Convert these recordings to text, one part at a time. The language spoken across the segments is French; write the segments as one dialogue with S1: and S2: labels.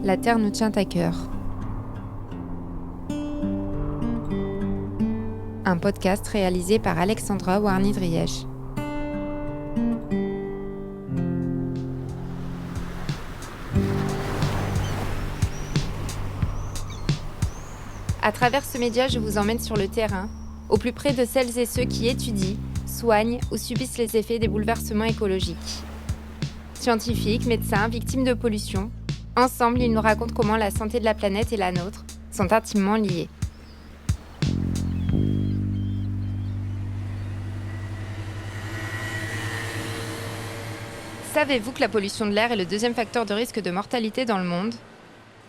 S1: La Terre nous tient à cœur. Un podcast réalisé par Alexandra Warny-Drièche. À travers ce média, je vous emmène sur le terrain, au plus près de celles et ceux qui étudient, soignent ou subissent les effets des bouleversements écologiques. Scientifiques, médecins, victimes de pollution, ensemble, ils nous racontent comment la santé de la planète et la nôtre sont intimement liées. Savez-vous que la pollution de l'air est le deuxième facteur de risque de mortalité dans le monde ?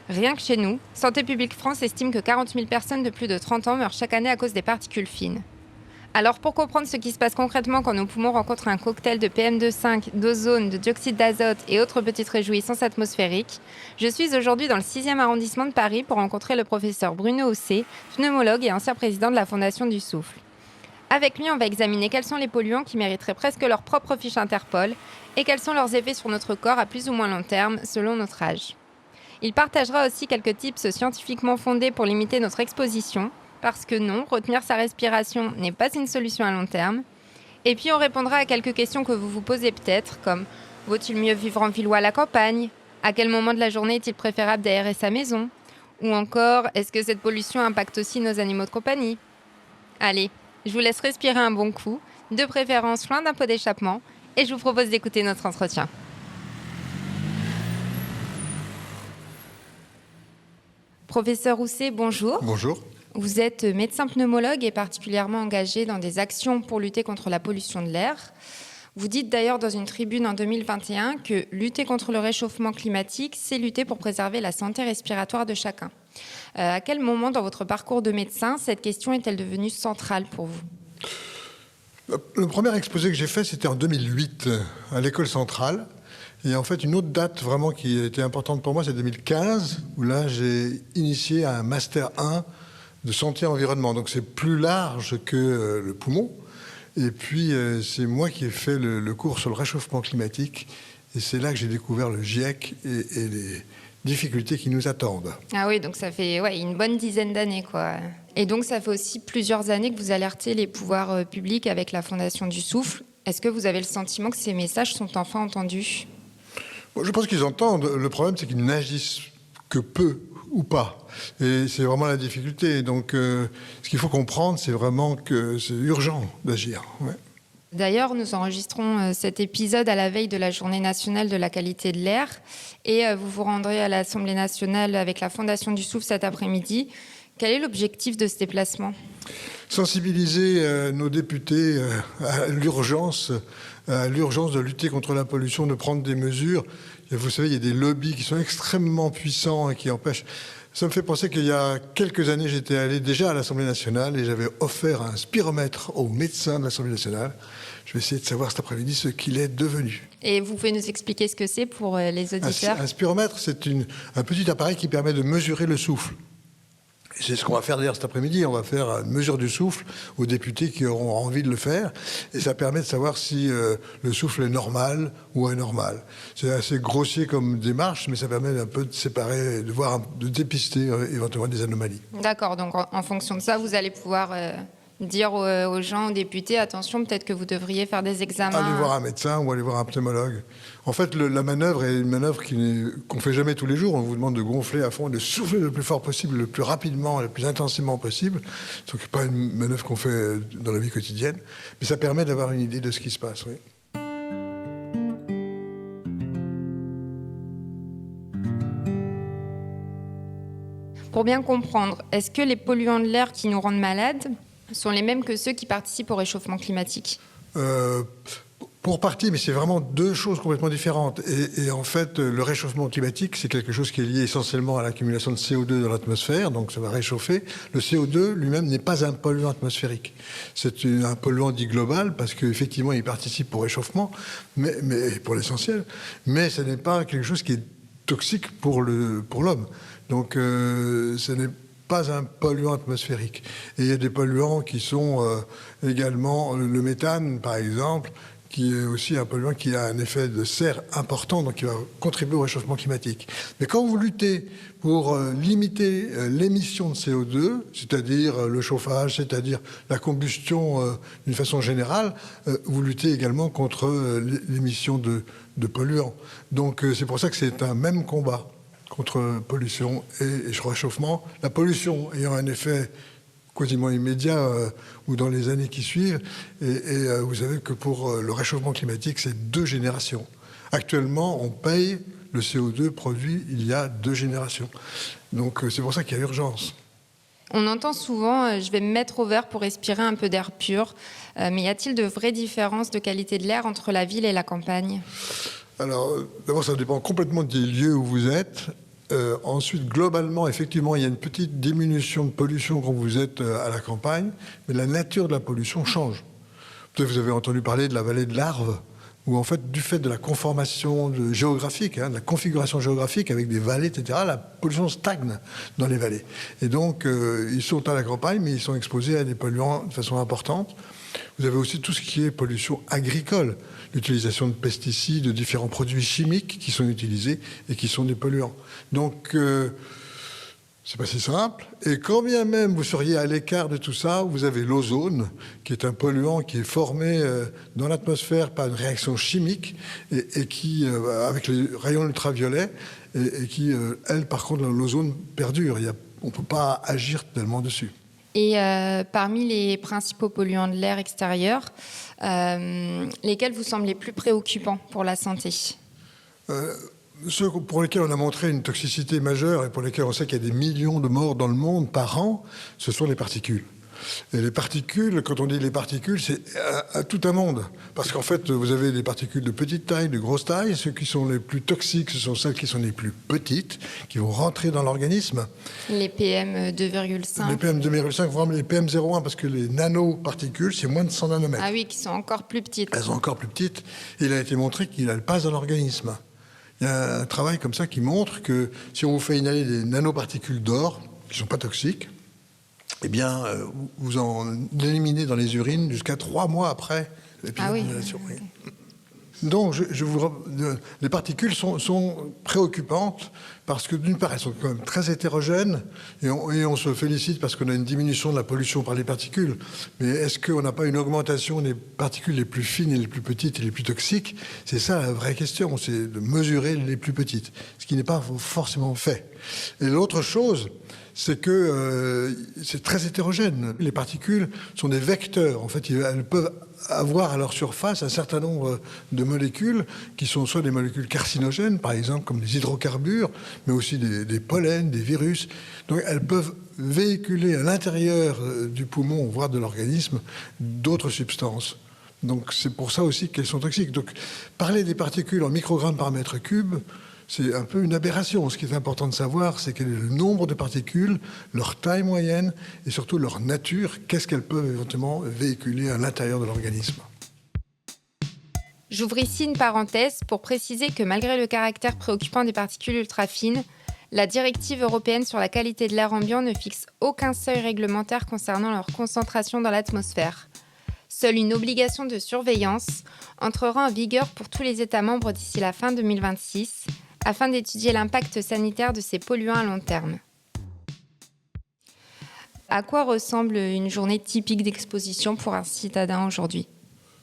S1: Rien que chez nous, Santé publique France estime que 40 000 personnes de plus de 30 ans meurent chaque année à cause des particules fines. Alors pour comprendre ce qui se passe concrètement quand nos poumons rencontrent un cocktail de PM2,5, d'ozone, de dioxyde d'azote et autres petites réjouissances atmosphériques, je suis aujourd'hui dans le 6e arrondissement de Paris pour rencontrer le professeur Bruno Housset, pneumologue et ancien président de la Fondation du Souffle. Avec lui, on va examiner quels sont les polluants qui mériteraient presque leur propre fiche Interpol et quels sont leurs effets sur notre corps à plus ou moins long terme, selon notre âge. Il partagera aussi quelques tips scientifiquement fondés pour limiter notre exposition, parce que non, retenir sa respiration n'est pas une solution à long terme. Et puis on répondra à quelques questions que vous vous posez peut-être, comme « Vaut-il mieux vivre en ville ou à la campagne ? À quel moment de la journée est-il préférable d'aérer sa maison ? Ou encore, est-ce que cette pollution impacte aussi nos animaux de compagnie ? » Allez, je vous laisse respirer un bon coup, de préférence loin d'un pot d'échappement, et je vous propose d'écouter notre entretien. Professeur Housset, bonjour.
S2: Bonjour.
S1: Vous êtes médecin pneumologue et particulièrement engagé dans des actions pour lutter contre la pollution de l'air. Vous dites d'ailleurs dans une tribune en 2021 que lutter contre le réchauffement climatique, c'est lutter pour préserver la santé respiratoire de chacun. À quel moment dans votre parcours de médecin, cette question est-elle devenue centrale pour vous ?
S2: Le premier exposé que j'ai fait, c'était en 2008 à l'école centrale. Et en fait, une autre date vraiment qui était importante pour moi, c'est 2015, où là, j'ai initié un Master 1 de santé environnement. Donc, c'est plus large que le poumon. Et puis, c'est moi qui ai fait le cours sur le réchauffement climatique. Et c'est là que j'ai découvert le GIEC et les difficultés qui nous attendent.
S1: Ah oui, donc ça fait une bonne dizaine d'années, quoi. Et donc, ça fait aussi plusieurs années que vous alertez les pouvoirs publics avec la Fondation du Souffle. Est-ce que vous avez le sentiment que ces messages sont enfin entendus ?
S2: Je pense qu'ils entendent. Le problème, c'est qu'ils n'agissent que peu ou pas. Et c'est vraiment la difficulté. Donc, ce qu'il faut comprendre, c'est vraiment que c'est urgent d'agir. Ouais.
S1: D'ailleurs, nous enregistrons cet épisode à la veille de la Journée nationale de la qualité de l'air. Et vous vous rendrez à l'Assemblée nationale avec la Fondation du Souffle cet après-midi. Quel est l'objectif de ce déplacement ?
S2: Sensibiliser nos députés à l'urgence de lutter contre la pollution, de prendre des mesures. Vous savez, il y a des lobbies qui sont extrêmement puissants et qui empêchent. Ça me fait penser qu'il y a quelques années, j'étais allé déjà à l'Assemblée nationale et j'avais offert un spiromètre aux médecins de l'Assemblée nationale. Je vais essayer de savoir cet après-midi ce qu'il est devenu.
S1: Et vous pouvez nous expliquer ce que c'est pour les auditeurs ?
S2: Un spiromètre, c'est un petit appareil qui permet de mesurer le souffle. C'est ce qu'on va faire d'ailleurs cet après-midi. On va faire une mesure du souffle aux députés qui auront envie de le faire. Et ça permet de savoir si le souffle est normal ou anormal. C'est assez grossier comme démarche, mais ça permet un peu de séparer, de dépister éventuellement des anomalies.
S1: D'accord. Donc en fonction de ça, vous allez pouvoir dire aux gens, aux députés, attention, peut-être que vous devriez faire des examens.
S2: Aller voir un médecin ou aller voir un pneumologue. En fait, la manœuvre est une manœuvre qu'on ne fait jamais tous les jours. On vous demande de gonfler à fond et de souffler le plus fort possible, le plus rapidement, le plus intensément possible. Ce n'est pas une manœuvre qu'on fait dans la vie quotidienne. Mais ça permet d'avoir une idée de ce qui se passe, oui.
S1: Pour bien comprendre, est-ce que les polluants de l'air qui nous rendent malades sont les mêmes que ceux qui participent au réchauffement climatique ?
S2: Pour partie, mais c'est vraiment deux choses complètement différentes. Et en fait, le réchauffement climatique, c'est quelque chose qui est lié essentiellement à l'accumulation de CO2 dans l'atmosphère, donc ça va réchauffer. Le CO2 lui-même n'est pas un polluant atmosphérique. C'est un polluant dit global, parce qu'effectivement, il participe au réchauffement, mais pour l'essentiel, mais ce n'est pas quelque chose qui est toxique pour l'homme. Donc, ce n'est pas un polluant atmosphérique. Et il y a des polluants qui sont également le méthane, par exemple, qui est aussi un polluant qui a un effet de serre important, donc qui va contribuer au réchauffement climatique. Mais quand vous luttez pour limiter l'émission de CO2, c'est-à-dire le chauffage, c'est-à-dire la combustion d'une façon générale, vous luttez également contre l'émission de polluants. Donc c'est pour ça que c'est un même combat contre pollution et réchauffement. La pollution ayant un effet quasiment immédiat ou dans les années qui suivent. Et vous savez que pour le réchauffement climatique, c'est 2 générations. Actuellement, on paye le CO2 produit il y a 2 générations. Donc c'est pour ça qu'il y a urgence.
S1: On entend souvent je vais me mettre au vert pour respirer un peu d'air pur. Mais y a-t-il de vraies différences de qualité de l'air entre la ville et la campagne ?
S2: Alors, d'abord, ça dépend complètement des lieux où vous êtes. Ensuite, globalement, effectivement, il y a une petite diminution de pollution quand vous êtes à la campagne, mais la nature de la pollution change. Peut-être vous avez entendu parler de la vallée de l'Arve, où en fait, du fait de la conformation géographique, de la configuration géographique avec des vallées, etc., la pollution stagne dans les vallées. Et donc, ils sont à la campagne, mais ils sont exposés à des polluants de façon importante. Vous avez aussi tout ce qui est pollution agricole, l'utilisation de pesticides, de différents produits chimiques qui sont utilisés et qui sont des polluants. Donc, c'est pas si simple. Et quand bien même vous seriez à l'écart de tout ça, vous avez l'ozone, qui est un polluant qui est formé dans l'atmosphère par une réaction chimique et qui, avec les rayons ultraviolets, et qui, elle, par contre, l'ozone perdure. On ne peut pas agir tellement dessus.
S1: Et parmi les principaux polluants de l'air extérieur, lesquels vous semblent les plus préoccupants pour la santé ?
S2: Ceux pour lesquels on a montré une toxicité majeure et pour lesquels on sait qu'il y a des millions de morts dans le monde par an, ce sont les particules. Et les particules, quand on dit les particules, c'est à tout un monde. Parce qu'en fait, vous avez des particules de petite taille, de grosse taille. Ceux qui sont les plus toxiques, ce sont celles qui sont les plus petites, qui vont rentrer dans l'organisme.
S1: Les PM 2,5.
S2: Les PM 2,5, vraiment les PM 0,1, parce que les nanoparticules, c'est moins de 100 nanomètres.
S1: Ah oui, qui sont encore plus petites.
S2: Elles sont encore plus petites. Et il a été montré qu'elles passent dans l'organisme. Il y a un travail comme ça qui montre que si on vous fait inhaler des nanoparticules d'or, qui ne sont pas toxiques, eh bien, vous en éliminez dans les urines jusqu'à 3 mois après l'épisode.
S1: Oui.
S2: Donc, les particules sont préoccupantes parce que, d'une part, elles sont quand même très hétérogènes et on se félicite parce qu'on a une diminution de la pollution par les particules. Mais est-ce qu'on n'a pas une augmentation des particules les plus fines et les plus petites et les plus toxiques ? C'est ça la vraie question, c'est de mesurer les plus petites, ce qui n'est pas forcément fait. Et l'autre chose, c'est que c'est très hétérogène. Les particules sont des vecteurs. En fait, elles peuvent avoir à leur surface un certain nombre de molécules qui sont soit des molécules carcinogènes, par exemple, comme les hydrocarbures, mais aussi des pollens, des virus. Donc, elles peuvent véhiculer à l'intérieur du poumon, voire de l'organisme, d'autres substances. Donc, c'est pour ça aussi qu'elles sont toxiques. Donc, parler des particules en microgrammes par mètre cube, c'est un peu une aberration. Ce qui est important de savoir, c'est quel est le nombre de particules, leur taille moyenne et surtout leur nature. Qu'est-ce qu'elles peuvent éventuellement véhiculer à l'intérieur de l'organisme ?
S1: J'ouvre ici une parenthèse pour préciser que malgré le caractère préoccupant des particules ultrafines, la directive européenne sur la qualité de l'air ambiant ne fixe aucun seuil réglementaire concernant leur concentration dans l'atmosphère. Seule une obligation de surveillance entrera en vigueur pour tous les États membres d'ici la fin 2026, afin d'étudier l'impact sanitaire de ces polluants à long terme. À quoi ressemble une journée typique d'exposition pour un citadin aujourd'hui ?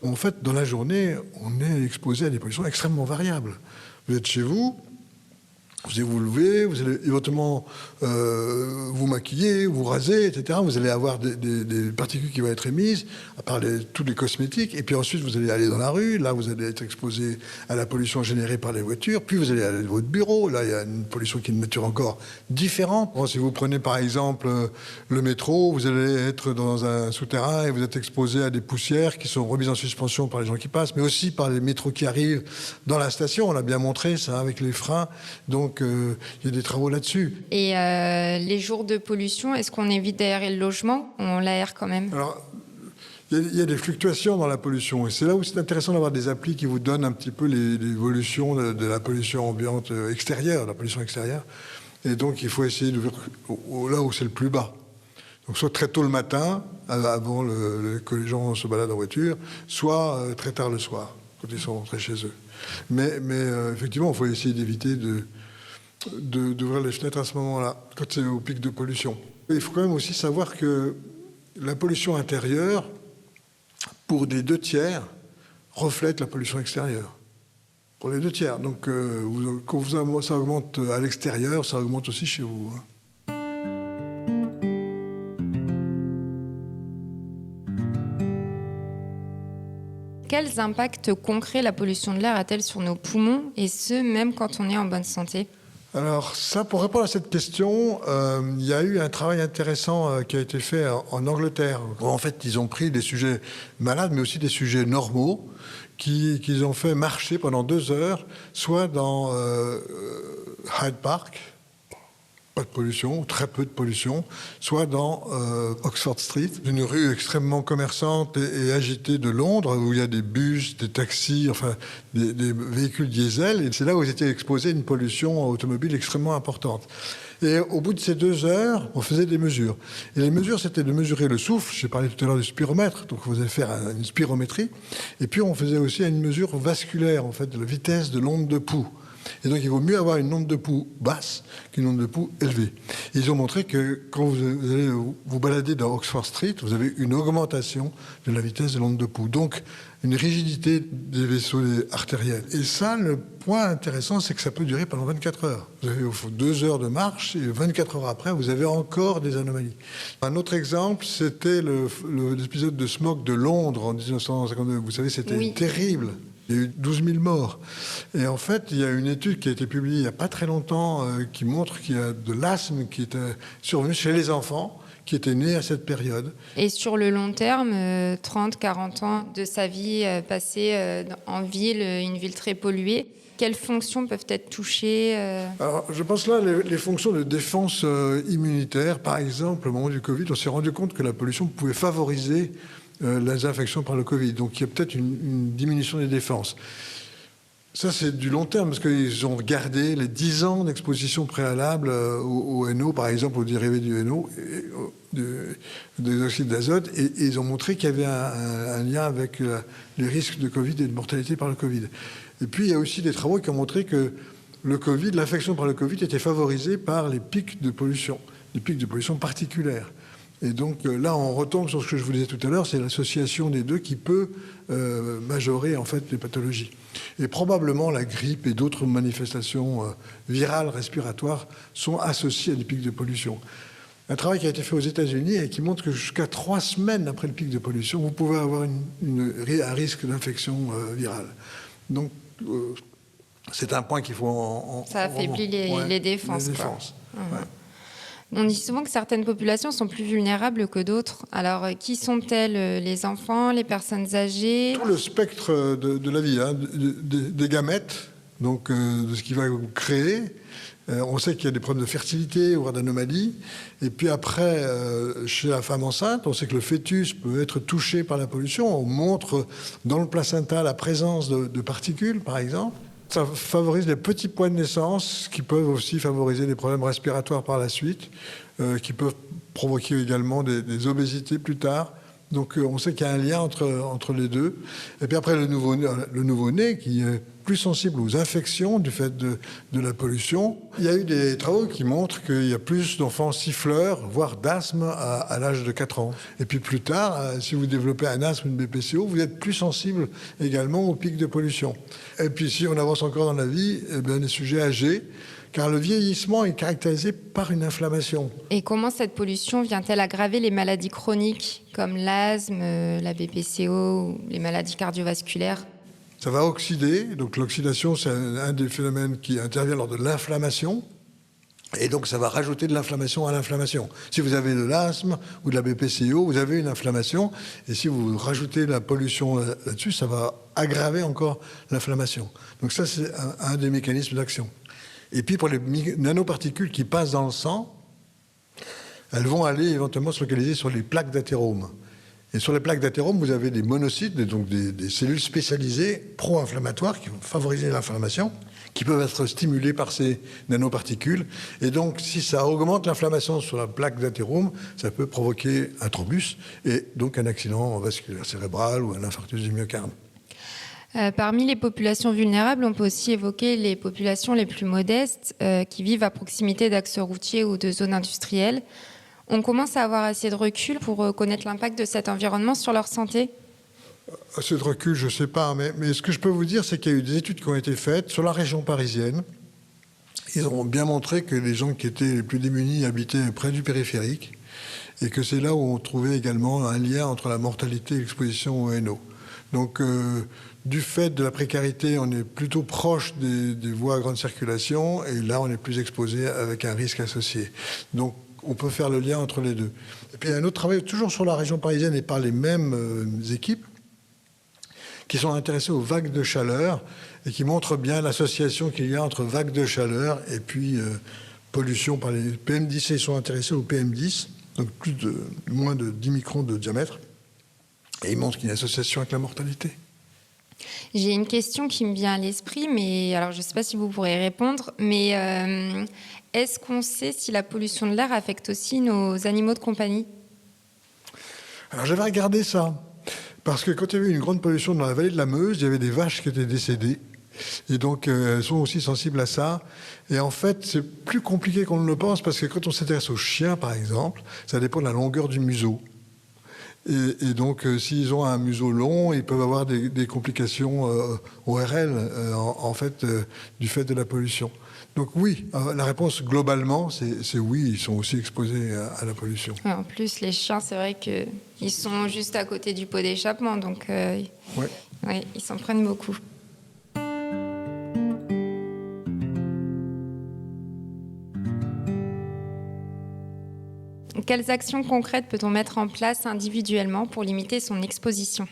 S2: En fait, dans la journée, on est exposé à des pollutions extrêmement variables. Vous êtes chez vous, vous allez vous lever, vous allez éventuellement vous maquiller, vous raser, etc. Vous allez avoir des particules qui vont être émises, à part tous les cosmétiques. Et puis ensuite, vous allez aller dans la rue. Là, vous allez être exposé à la pollution générée par les voitures. Puis vous allez aller à votre bureau. Là, il y a une pollution qui est de nature encore différente. Bon, si vous prenez par exemple le métro, vous allez être dans un souterrain et vous êtes exposé à des poussières qui sont remises en suspension par les gens qui passent, mais aussi par les métros qui arrivent dans la station. On l'a bien montré, ça, avec les freins. Donc, il y a des travaux là-dessus.
S1: Et les jours de pollution, est-ce qu'on évite d'aérer le logement ? On l'aère quand même ?
S2: Alors, il y a des fluctuations dans la pollution. Et c'est là où c'est intéressant d'avoir des applis qui vous donnent un petit peu l'évolution de la pollution ambiante extérieure, la pollution extérieure. Et donc, il faut essayer d'ouvrir là où c'est le plus bas. Donc, soit très tôt le matin, avant que les gens se baladent en voiture, soit très tard le soir. quand ils sont rentrés chez eux. Mais effectivement, il faut essayer d'éviter d'ouvrir les fenêtres à ce moment-là, quand c'est au pic de pollution. Et il faut quand même aussi savoir que la pollution intérieure, pour les 2/3, reflète la pollution extérieure. Pour les 2/3. Donc, quand ça augmente à l'extérieur, ça augmente aussi chez vous.
S1: Quels impacts concrets la pollution de l'air a-t-elle sur nos poumons, et ce, même quand on est en bonne santé ?
S2: Alors ça, pour répondre à cette question, il y a eu un travail intéressant qui a été fait en Angleterre. En fait, ils ont pris des sujets malades, mais aussi des sujets normaux, qu'ils ont fait marcher pendant 2 heures, soit dans Hyde Park, pas de pollution, très peu de pollution, soit dans Oxford Street, une rue extrêmement commerçante et agitée de Londres, où il y a des bus, des taxis, enfin des véhicules diesel, et c'est là où ils étaient exposés à une pollution automobile extrêmement importante. Et au bout de ces 2 heures, on faisait des mesures. Et les mesures, c'était de mesurer le souffle. J'ai parlé tout à l'heure du spiromètre, donc on faisait faire une spirométrie. Et puis on faisait aussi une mesure vasculaire, en fait, de la vitesse de l'onde de pouls. Et donc, il vaut mieux avoir une onde de pouls basse qu'une onde de pouls élevée. Et ils ont montré que quand vous allez vous balader dans Oxford Street, vous avez une augmentation de la vitesse de l'onde de pouls. Donc, une rigidité des vaisseaux artériels. Et ça, le point intéressant, c'est que ça peut durer pendant 24 heures. Vous avez 2 heures de marche, et 24 heures après, vous avez encore des anomalies. Un autre exemple, c'était l'épisode de smog de Londres en 1952. Vous savez, c'était terrible. Il y a eu 12 000 morts. Et en fait, il y a une étude qui a été publiée il n'y a pas très longtemps qui montre qu'il y a de l'asthme qui était survenu chez les enfants qui étaient nés à cette période.
S1: Et sur le long terme, 30, 40 ans de sa vie passée en ville, une ville très polluée, quelles fonctions peuvent être touchées
S2: Alors, je pense là, les fonctions de défense immunitaire, par exemple, au moment du Covid, on s'est rendu compte que la pollution pouvait favoriser les infections par le Covid. Donc il y a peut-être une diminution des défenses. Ça, c'est du long terme, parce qu'ils ont regardé les 10 ans d'exposition préalable au NO, par exemple, aux dérivés du NO, des oxydes d'azote, et ils ont montré qu'il y avait un lien avec les risques de Covid et de mortalité par le Covid. Et puis, il y a aussi des travaux qui ont montré que le Covid, l'infection par le Covid était favorisée par les pics de pollution particulière. Et donc là, on retombe sur ce que je vous disais tout à l'heure, c'est l'association des deux qui peut majorer en fait les pathologies. Et probablement la grippe et d'autres manifestations virales respiratoires sont associées à des pics de pollution. Un travail qui a été fait aux États-Unis et qui montre que jusqu'à 3 semaines après le pic de pollution, vous pouvez avoir un risque d'infection virale. Donc c'est un point qu'il faut
S1: ça affaiblit les défenses.
S2: Les défenses.
S1: Quoi. Ouais. On dit souvent que certaines populations sont plus vulnérables que d'autres. Alors, qui sont-elles ? Les enfants, les personnes âgées ?
S2: Tout le spectre de la vie, hein, des gamètes, donc de ce qui va créer. On sait qu'il y a des problèmes de fertilité, voire d'anomalies. Et puis après, chez la femme enceinte, on sait que le fœtus peut être touché par la pollution. On montre dans le placenta la présence de particules, par exemple. Ça favorise les petits points de naissance qui peuvent aussi favoriser des problèmes respiratoires par la suite, qui peuvent provoquer également des obésités plus tard. Donc on sait qu'il y a un lien entre les deux. Et puis après, le nouveau-né qui est plus sensible aux infections du fait de la pollution. Il y a eu des travaux qui montrent qu'il y a plus d'enfants siffleurs, voire d'asthme à l'âge de 4 ans. Et puis plus tard, si vous développez un asthme, une BPCO, vous êtes plus sensible également aux pics de pollution. Et puis si on avance encore dans la vie, eh bien, les sujets âgés, car le vieillissement est caractérisé par une inflammation.
S1: Et comment cette pollution vient-elle aggraver les maladies chroniques, comme l'asthme, la BPCO, ou les maladies cardiovasculaires ?
S2: Ça va oxyder, donc l'oxydation, c'est un des phénomènes qui intervient lors de l'inflammation, et donc ça va rajouter de l'inflammation à l'inflammation. Si vous avez de l'asthme ou de la BPCO, vous avez une inflammation, et si vous rajoutez la pollution là-dessus, ça va aggraver encore l'inflammation. Donc ça, c'est un des mécanismes d'action. Et puis pour les nanoparticules qui passent dans le sang, elles vont aller éventuellement se localiser sur les plaques d'athérome. Et sur les plaques d'athérome, vous avez des monocytes, donc des cellules spécialisées pro-inflammatoires qui vont favoriser l'inflammation, qui peuvent être stimulées par ces nanoparticules. Et donc, si ça augmente l'inflammation sur la plaque d'athérome, ça peut provoquer un thrombus et donc un accident vasculaire cérébral ou un infarctus du myocarde.
S1: Parmi les populations vulnérables, on peut aussi évoquer les populations les plus modestes qui vivent à proximité d'axes routiers ou de zones industrielles. On commence à avoir assez de recul pour connaître l'impact de cet environnement sur leur santé.
S2: Assez de recul, je ne sais pas, mais ce que je peux vous dire, c'est qu'il y a eu des études qui ont été faites sur la région parisienne. Ils ont bien montré que les gens qui étaient les plus démunis habitaient près du périphérique et que c'est là où on trouvait également un lien entre la mortalité et l'exposition au NO. Donc, du fait de la précarité, on est plutôt proche des voies à grande circulation et là, on est plus exposé avec un risque associé. Donc, on peut faire le lien entre les deux. Et puis, il y a un autre travail, toujours sur la région parisienne et par les mêmes équipes, qui sont intéressées aux vagues de chaleur et qui montrent bien l'association qu'il y a entre vagues de chaleur et puis pollution par les PM10. Ils sont intéressés aux PM10, donc moins de 10 microns de diamètre. Et ils montrent qu'il y a une association avec la mortalité.
S1: J'ai une question qui me vient à l'esprit, mais alors je ne sais pas si vous pourrez répondre, mais est-ce qu'on sait si la pollution de l'air affecte aussi nos animaux de compagnie ?
S2: Alors j'avais regardé ça, parce que quand il y avait une grande pollution dans la vallée de la Meuse, il y avait des vaches qui étaient décédées, et donc elles sont aussi sensibles à ça. Et en fait, c'est plus compliqué qu'on ne le pense, parce que quand on s'intéresse aux chiens, par exemple, ça dépend de la longueur du museau. Et donc, s'ils ont un museau long, ils peuvent avoir des complications ORL, du fait de la pollution. Donc oui, la réponse globalement, c'est oui, ils sont aussi exposés à la pollution.
S1: En plus, les chiens, c'est vrai qu'ils sont juste à côté du pot d'échappement, donc ouais, ils s'en prennent beaucoup. Quelles actions concrètes peut-on mettre en place individuellement pour limiter son exposition ?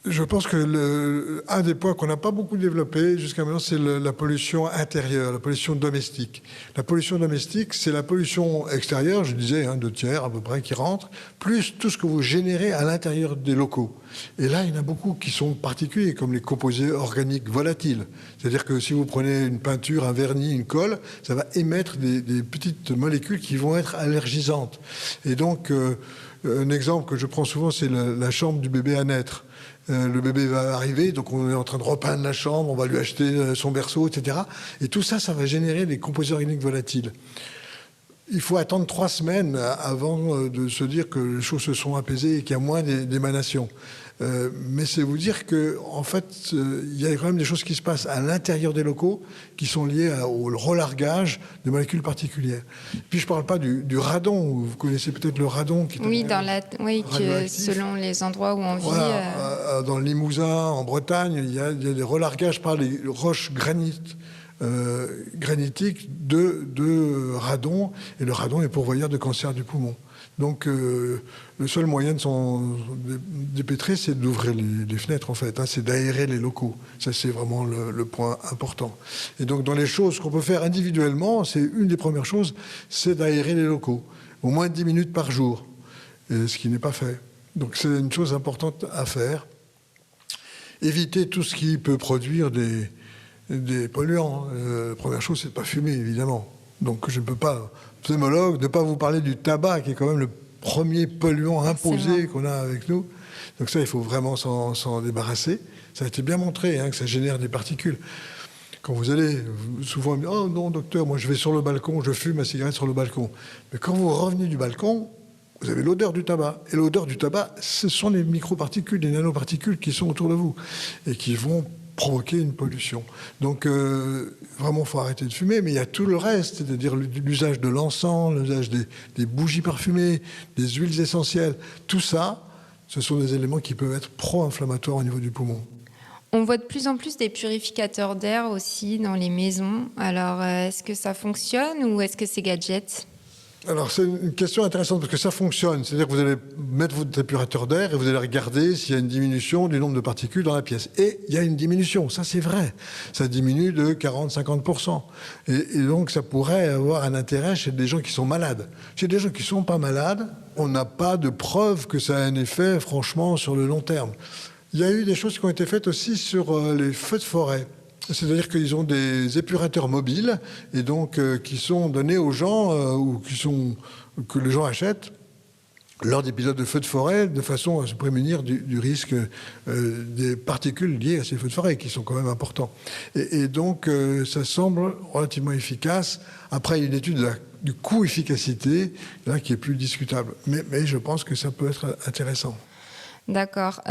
S2: Je pense que un des points qu'on n'a pas beaucoup développé jusqu'à maintenant, c'est la pollution intérieure, la pollution domestique. La pollution domestique, c'est la pollution extérieure, je disais, 2/3 à peu près qui rentre, plus tout ce que vous générez à l'intérieur des locaux. Et là, il y en a beaucoup qui sont particuliers, comme les composés organiques volatiles. C'est-à-dire que si vous prenez une peinture, un vernis, une colle, ça va émettre des petites molécules qui vont être allergisantes. Et donc, un exemple que je prends souvent, c'est la chambre du bébé à naître. Le bébé va arriver, donc on est en train de repeindre la chambre, on va lui acheter son berceau, etc. Et tout ça, ça va générer des composés organiques volatiles. Il faut attendre 3 semaines avant de se dire que les choses se sont apaisées et qu'il y a moins d'émanations. Mais c'est vous dire que, en fait, il y a quand même des choses qui se passent à l'intérieur des locaux qui sont liées au relargage de molécules particulières. Puis je ne parle pas du radon. Vous connaissez peut-être le radon qui
S1: que selon les endroits où on vit.
S2: Voilà, dans le Limousin, en Bretagne, il y a des relargages par les roches granitiques de radon. Et le radon est pourvoyeur de cancer du poumon. Donc, le seul moyen de s'en dépêtrer, c'est d'ouvrir les fenêtres, en fait. C'est d'aérer les locaux. Ça, c'est vraiment le point important. Et donc, dans les choses qu'on peut faire individuellement, c'est une des premières choses, c'est d'aérer les locaux. Au moins 10 minutes par jour. Et ce qui n'est pas fait. Donc, c'est une chose importante à faire. Éviter tout ce qui peut produire des polluants. La première chose, c'est de ne pas fumer, évidemment. Donc, je ne peux pas... pneumologue, de ne pas vous parler du tabac, qui est quand même le premier polluant imposé qu'on a avec nous. Donc ça, il faut vraiment s'en débarrasser. Ça a été bien montré, que ça génère des particules. Quand vous allez, souvent, on me dit « Oh non, docteur, moi je vais sur le balcon, je fume ma cigarette sur le balcon. » Mais quand vous revenez du balcon, vous avez l'odeur du tabac. Et l'odeur du tabac, ce sont les microparticules, les nanoparticules qui sont autour de vous et qui vont provoquer une pollution. Donc, vraiment, il faut arrêter de fumer, mais il y a tout le reste, c'est-à-dire l'usage de l'encens, l'usage des bougies parfumées, des huiles essentielles. Tout ça, ce sont des éléments qui peuvent être pro-inflammatoires au niveau du poumon.
S1: On voit de plus en plus des purificateurs d'air aussi dans les maisons. Alors, est-ce que ça fonctionne ou est-ce que c'est gadget ?
S2: Alors, c'est une question intéressante parce que ça fonctionne. C'est-à-dire que vous allez mettre votre épurateur d'air et vous allez regarder s'il y a une diminution du nombre de particules dans la pièce. Et il y a une diminution, ça c'est vrai. Ça diminue de 40-50%. Et donc, ça pourrait avoir un intérêt chez des gens qui sont malades. Chez des gens qui ne sont pas malades, on n'a pas de preuve que ça a un effet, franchement, sur le long terme. Il y a eu des choses qui ont été faites aussi sur les feux de forêt. C'est-à-dire qu'ils ont des épurateurs mobiles et donc qui sont donnés aux gens ou que les gens achètent lors d'épisodes de feux de forêt, de façon à se prémunir du risque des particules liées à ces feux de forêt, qui sont quand même importants. Et donc, ça semble relativement efficace. Après, une étude du coût-efficacité, là, qui est plus discutable. Mais je pense que ça peut être intéressant.
S1: D'accord.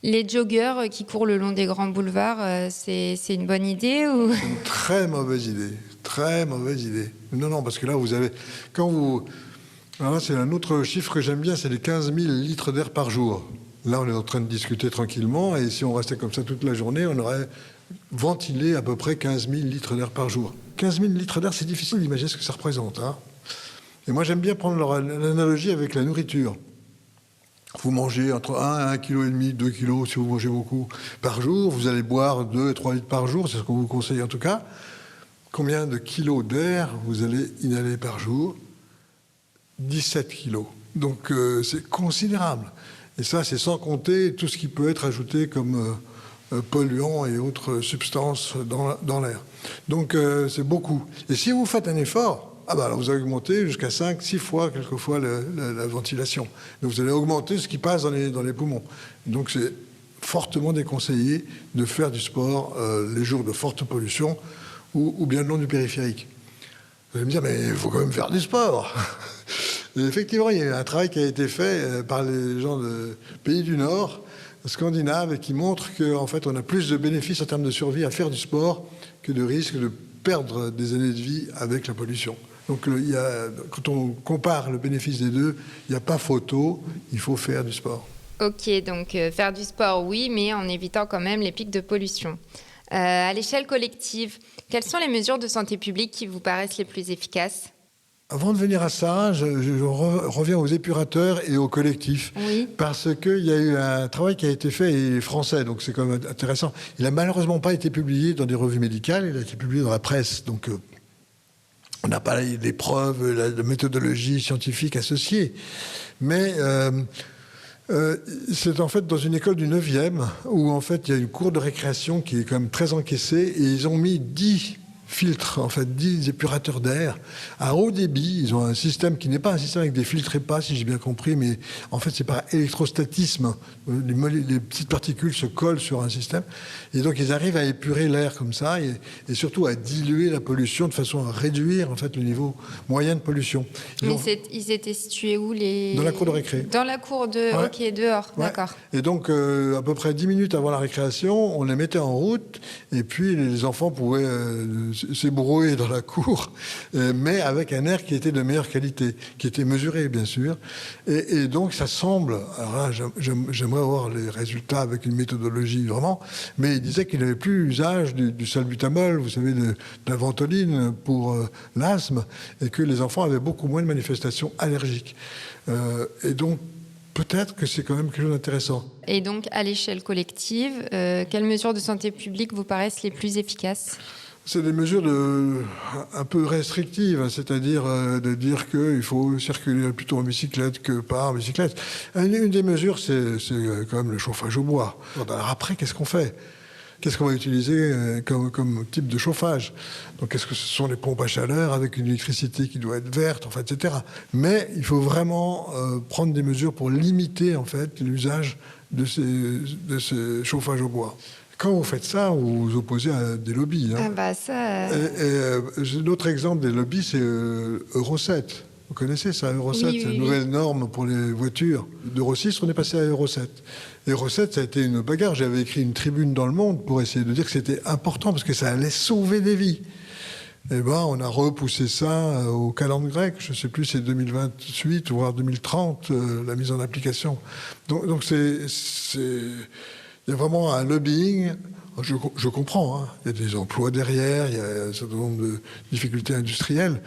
S1: Les joggeurs qui courent le long des grands boulevards, c'est une bonne idée ou...
S2: C'est une très mauvaise idée. Très mauvaise idée. Non, parce que là, vous avez... Alors là, c'est un autre chiffre que j'aime bien, c'est les 15 000 litres d'air par jour. Là, on est en train de discuter tranquillement, et si on restait comme ça toute la journée, on aurait ventilé à peu près 15 000 litres d'air par jour. 15 000 litres d'air, c'est difficile d'imaginer ce que ça représente. Hein. Et moi, j'aime bien prendre l'analogie avec la nourriture. Vous mangez entre 1 et 1,5 kg, 2 kg, si vous mangez beaucoup, par jour. Vous allez boire 2 et 3 litres par jour, c'est ce qu'on vous conseille en tout cas. Combien de kilos d'air vous allez inhaler par jour ? 17 kilos. Donc c'est considérable. Et ça, c'est sans compter tout ce qui peut être ajouté comme polluants et autres substances dans l'air. Donc c'est beaucoup. Et si vous faites un effort, alors vous allez augmenter jusqu'à 5, 6 fois, quelquefois, la ventilation. Donc vous allez augmenter ce qui passe dans les poumons. Donc c'est fortement déconseillé de faire du sport les jours de forte pollution ou bien le long du périphérique. Vous allez me dire, mais il faut quand même faire du sport. Et effectivement, il y a un travail qui a été fait par les gens de pays du Nord, scandinaves, et qui montre qu'en fait, on a plus de bénéfices en termes de survie à faire du sport que de risque de perdre des années de vie avec la pollution. Donc, quand on compare le bénéfice des deux, il n'y a pas photo, il faut faire du sport.
S1: Ok, donc faire du sport, oui, mais en évitant quand même les pics de pollution. À l'échelle collective, quelles sont les mesures de santé publique qui vous paraissent les plus efficaces ?
S2: Avant de venir à ça, je reviens aux épurateurs et aux collectifs.
S1: Oui.
S2: Parce qu'il y a eu un travail qui a été fait, et il est français, donc c'est quand même intéressant. Il n'a malheureusement pas été publié dans des revues médicales, il a été publié dans la presse. Donc on n'a pas les preuves, la méthodologie scientifique associée. Mais c'est en fait dans une école du 9e, où en fait il y a une cour de récréation qui est quand même très encaissée, et ils ont mis 10 filtres, en fait, 10 épurateurs d'air à haut débit. Ils ont un système qui n'est pas un système avec des filtres EPA, si j'ai bien compris, mais en fait, c'est par électrostatisme. Les petites particules se collent sur un système. Et donc, ils arrivent à épurer l'air comme ça et surtout à diluer la pollution de façon à réduire, en fait, le niveau moyen de pollution.
S1: Ils étaient situés où
S2: Dans la cour de récré.
S1: Dans la cour de... Ouais. Ok, dehors, ouais. D'accord.
S2: Et donc, à peu près 10 minutes avant la récréation, on les mettait en route et puis les enfants pouvaient s'ébrouer dans la cour, mais avec un air qui était de meilleure qualité, qui était mesuré, bien sûr. Et donc, ça semble... Alors là, j'aimerais avoir les résultats avec une méthodologie, vraiment, mais il disait qu'il n'avait plus usage du salbutamol, vous savez, de la ventoline pour l'asthme, et que les enfants avaient beaucoup moins de manifestations allergiques. Et donc, peut-être que c'est quand même quelque chose d'intéressant.
S1: Et donc, à l'échelle collective, quelles mesures de santé publique vous paraissent les plus efficaces ?
S2: C'est des mesures un peu restrictives, c'est-à-dire de dire qu'il faut circuler plutôt en bicyclette que pas en bicyclette. Une des mesures, c'est quand même le chauffage au bois. Alors après, qu'est-ce qu'on fait ? Qu'est-ce qu'on va utiliser comme type de chauffage ? Donc, est-ce que ce sont les pompes à chaleur avec une électricité qui doit être verte, enfin, etc. Mais il faut vraiment prendre des mesures pour limiter, en fait, l'usage de ces chauffages au bois. Quand vous faites ça, vous vous opposez à des lobbies. Hein.
S1: Ah bah ça...
S2: L'autre exemple des lobbies, c'est Euro 7. Vous connaissez ça, Euro 7,
S1: oui,
S2: c'est une nouvelle norme pour les voitures. D'Euro 6, on est passé à Euro 7. Euro 7, ça a été une bagarre. J'avais écrit une tribune dans Le Monde pour essayer de dire que c'était important parce que ça allait sauver des vies. Eh ben, on a repoussé ça au calendrier grec. Je ne sais plus, c'est 2028 voire 2030, la mise en application. Donc il y a vraiment un lobbying. Je comprends, hein. Il y a des emplois derrière, il y a un certain nombre de difficultés industrielles,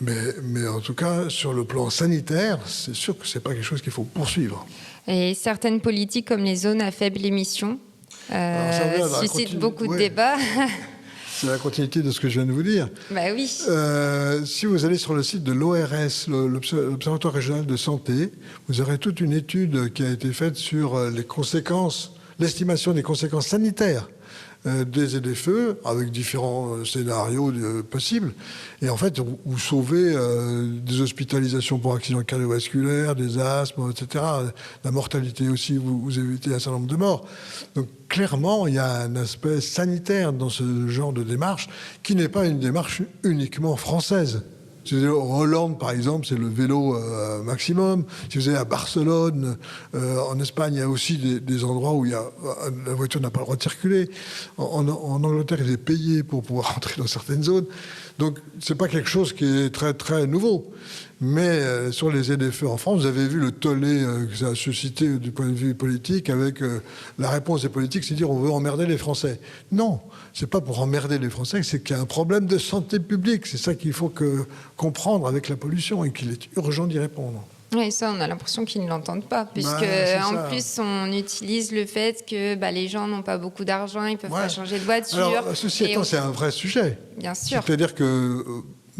S2: mais en tout cas, sur le plan sanitaire, c'est sûr que ce n'est pas quelque chose qu'il faut poursuivre.
S1: Et certaines politiques comme les zones à faible émission suscitent beaucoup de débats.
S2: C'est la continuité de ce que je viens de vous dire.
S1: Bah oui.
S2: Si vous allez sur le site de l'ORS, l'Observatoire régional de santé, vous aurez toute une étude qui a été faite sur les conséquences, l'estimation des conséquences sanitaires des ZFE avec différents scénarios possibles. Et en fait, vous sauvez des hospitalisations pour accidents cardiovasculaires, des asthmes, etc. La mortalité aussi, vous évitez un certain nombre de morts. Donc clairement, il y a un aspect sanitaire dans ce genre de démarche qui n'est pas une démarche uniquement française. En Hollande, par exemple, c'est le vélo maximum. Si vous allez à Barcelone, en Espagne, il y a aussi des endroits où la voiture n'a pas le droit de circuler. En Angleterre, il est payé pour pouvoir rentrer dans certaines zones. Donc, c'est pas quelque chose qui est très, très nouveau. Mais sur les ZFE en France, vous avez vu le tollé que ça a suscité du point de vue politique avec la réponse des politiques, c'est dire on veut emmerder les Français. Non, c'est pas pour emmerder les Français, c'est qu'il y a un problème de santé publique. C'est ça qu'il faut comprendre avec la pollution et qu'il est urgent d'y répondre.
S1: Oui, ça, on a l'impression qu'ils ne l'entendent pas, puisque en plus, on utilise le fait que les gens n'ont pas beaucoup d'argent, ils ne peuvent pas changer de voiture.
S2: Alors, ceci étant, c'est un vrai sujet.
S1: Bien sûr.
S2: C'est-à-dire que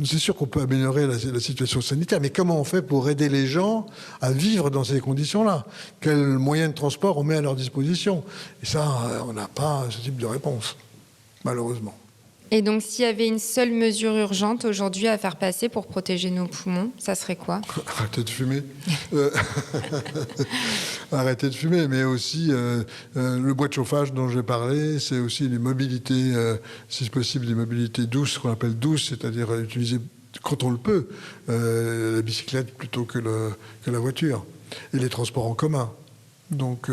S2: c'est sûr qu'on peut améliorer la situation sanitaire, mais comment on fait pour aider les gens à vivre dans ces conditions-là ? Quels moyens de transport on met à leur disposition ? Et ça, on n'a pas ce type de réponse, malheureusement.
S1: Et donc, s'il y avait une seule mesure urgente aujourd'hui à faire passer pour protéger nos poumons, ça serait quoi ?
S2: Arrêtez de fumer. Arrêtez de fumer, mais aussi le bois de chauffage dont j'ai parlé, c'est aussi les mobilités, si possible, des mobilités douces, ce qu'on appelle douces, c'est-à-dire utiliser, quand on le peut, la bicyclette plutôt que la voiture. Et les transports en commun. Donc,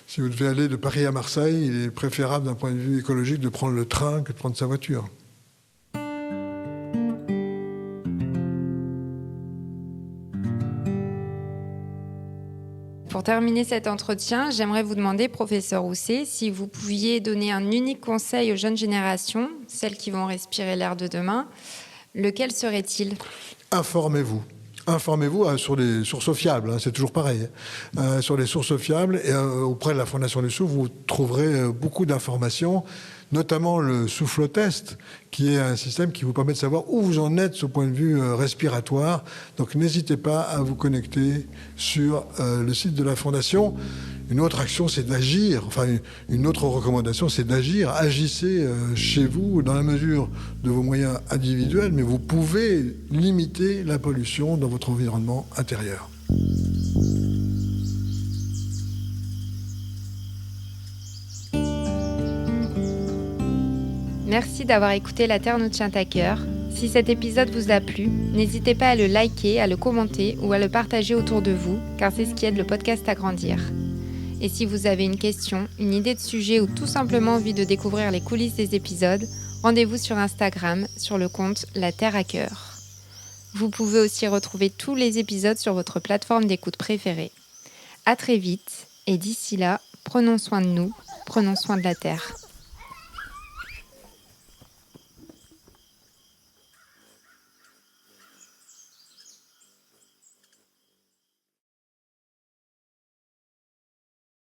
S2: si vous devez aller de Paris à Marseille, il est préférable d'un point de vue écologique de prendre le train que de prendre sa voiture.
S1: Pour terminer cet entretien, j'aimerais vous demander, professeur Housset, si vous pouviez donner un unique conseil aux jeunes générations, celles qui vont respirer l'air de demain, lequel serait-il ?
S2: Informez-vous. Informez-vous sur des sources fiables, c'est toujours pareil. Sur les sources fiables, et auprès de la Fondation du Souffle, vous trouverez beaucoup d'informations, notamment le soufflotest, qui est un système qui vous permet de savoir où vous en êtes au point de vue respiratoire. Donc n'hésitez pas à vous connecter sur le site de la Fondation. Une autre action, c'est d'agir. Enfin, une autre recommandation, c'est d'agir. Agissez chez vous dans la mesure de vos moyens individuels, mais vous pouvez limiter la pollution dans votre environnement intérieur.
S1: Merci d'avoir écouté La Terre nous tient à cœur. Si cet épisode vous a plu, n'hésitez pas à le liker, à le commenter ou à le partager autour de vous, car c'est ce qui aide le podcast à grandir. Et si vous avez une question, une idée de sujet ou tout simplement envie de découvrir les coulisses des épisodes, rendez-vous sur Instagram, sur le compte La Terre à cœur. Vous pouvez aussi retrouver tous les épisodes sur votre plateforme d'écoute préférée. À très vite, et d'ici là, prenons soin de nous, prenons soin de la Terre.